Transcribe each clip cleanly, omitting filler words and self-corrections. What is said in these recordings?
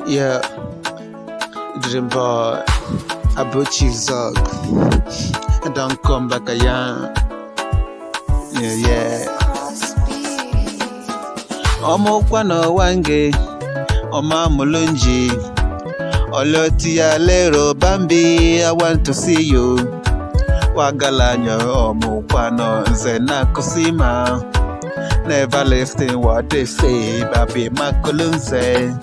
Yeah, dream boy, Abuchi Izuogu. I don't come back again. Yeah. Omo kwano wange, Oma mulunji. Oloti ya lero Bambi, I want to see you. Wagalanyo omo kwano nze nakusima. Never listen what they say, baby makulunze.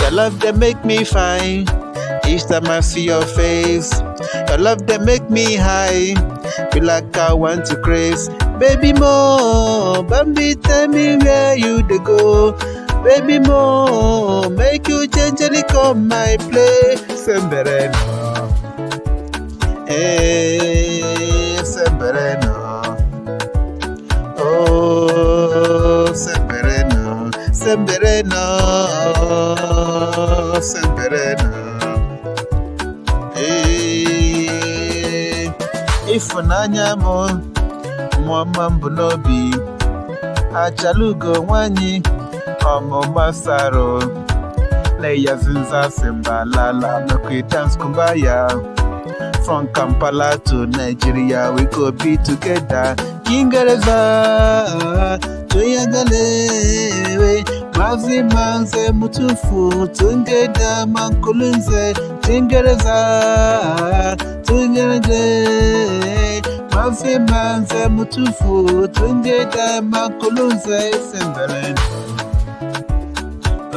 Your love they make me fine. Each time I see your face, your love they make me high. Feel like I want to craze. Baby mo, Bambi tell me where you dey go. Baby mo, make you gently come my place. Sembera no, Sembera no. Oh, Sembera no, Sembera no, Sembera no. Ifunanya mo, mwama mbunobi. Achalugo wanyi, omo masaro. Leya zinza sembalala, nokwe dance kumbaya. From Kampala to Nigeria, we could be together. Kingereza, Toyagalewe, Mazi manze mutufu, Tungeda mankulunze, Kingereza, Tungereze, Mazi manze mutufu, Tungeda mankulunze, Sembera no.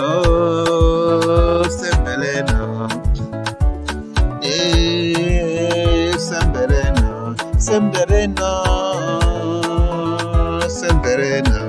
Oh, Sembera no. Sembera no, Sembera no, Sembera no.